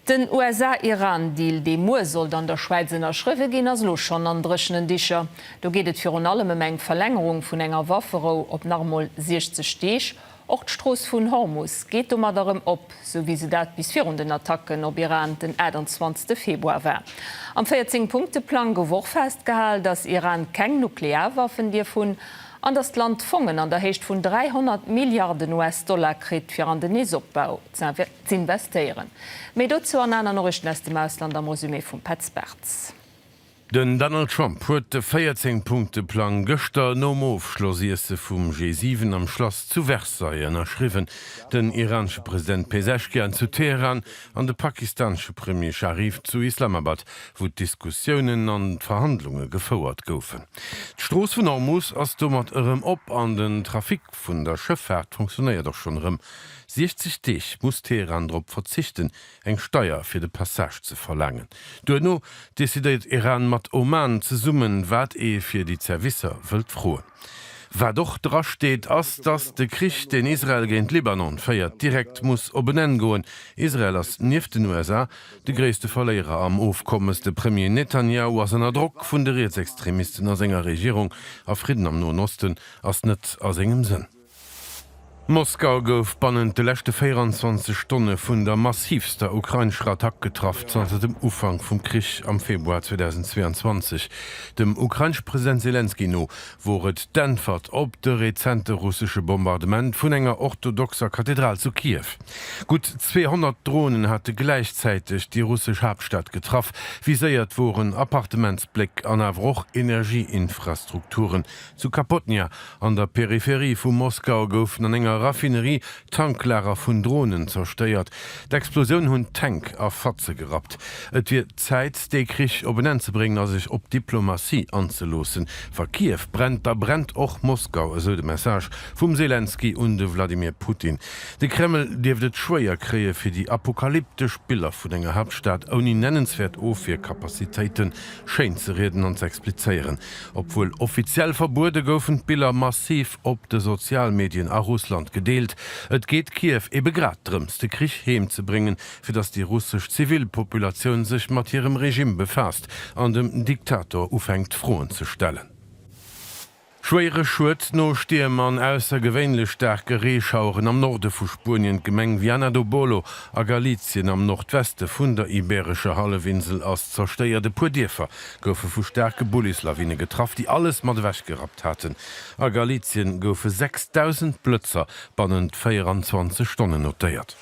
Den USA-Iran-Deal de Moer soll an der Schweizer Schriwe gin as loch schon an dreschen Dicher. Do gehtet fir an allem eng Verlängerung vun enger Waffero op normal 60 Steech. Och d'Stroos vun Hormus geht mat darum op, so wie se dat bis vir den Attacken op Iran den 21. Februar war. Am 14 Punkteplan gewoch festgehall, dass Iran keng Nuklearwaffen Dir vun an das Land fongen an der Hecht vun 300 Milliarden US-Dollar krit fir an den Neesopbau ze investieren. Mei dozu an einer Norrichten aus dem Ausland am Resümé vum Petzberts. Den Donald Trump huet de 14 Punkteplan gëchter Nomoofschlossierse vum G7 am Schloss zu Versailles erschriwen, den iransche Präsident Pezeshkian zu Teheran an de pakistansche Premier Sharif zu Islamabad, wo Diskussionen an Verhandlungen gefauert goufen. D'Stroos vun Hormus ass dummer ërem op an den Trafik vun der Schëffahrt funktioniert doch schon rëm. 60 Dich muss Teheran drop verzichten, eng Steuer fir de Passage zu verlangen. Duno desideiert Iran mat Oman ze summen, wat fir die Zerwisser wëlt froe. Wa doch dra steht ass, dass de Krich den Israel géint Libanon feiert direkt muss obennen goen. Israel ass nief den USA de gréste Verléer am ofkommeste Premier Netanyahu as ennner Druck vun de Rechtsextremisten as enger Regierung a Frieden am Nahen Osten ass net aus engem Sinn. Moskau gouf bannend de lächte 24 Stunde vun der massivster ukrainscher Attack getraff seit dem Ufang vum Krich am Februar 2022. Dem ukrainsch Präsident Zelensky no woret dämpfert op de rezente russische Bombardement vun enger orthodoxer Kathedral zu Kiew. Gut 200 Drohnen hatte gleichzeitig die russische Hauptstadt getraff, wie säiert woren Appartementsblick an Avroch Energieinfrastrukturen. Zu Kapotnia an der Peripherie vu Moskau goufen an enger Raffinerie Tanklarer vun Drohnen zersteiert. D'Explosion hunn Tank a Fatze gerat. Et wird Zeit, de Krich oben zu bringen, as sich op Diplomatie anzulosen. Ver Kiew brennt, da brennt och Moskau, so de Message vum Zelensky und de Wladimir Putin. De Kreml deefdet schwéier kree fir die apokalyptisch Bilder vun enger Hauptstadt oni nennenswert ofir Kapazitäten schein ze reden an ze explizieren. Obwohl offiziell verbote goufen Bilder massiv op de Sozialmedien a Russland gedeelt. Et geht Kiew grad drüms, de Krich heimzubringen, für das die russisch Zivilpopulation sich mit ihrem Regime befasst, an dem Diktator aufhängt frohen zu stellen. Schwere Schuld no stehe man aussergewöhnlich starke Reeschauren am Norde vu Spurien gemeng wie Anadobolo a Galizien am Nordweste vun der Iberische Hallewinsel as zersteierte Pudiefer goufe vu starke Bullislawine getraff, die alles mat wäsch gehabt hatten. A Galizien goufe 6000 Blötzer bannend 24 Stunden notiert.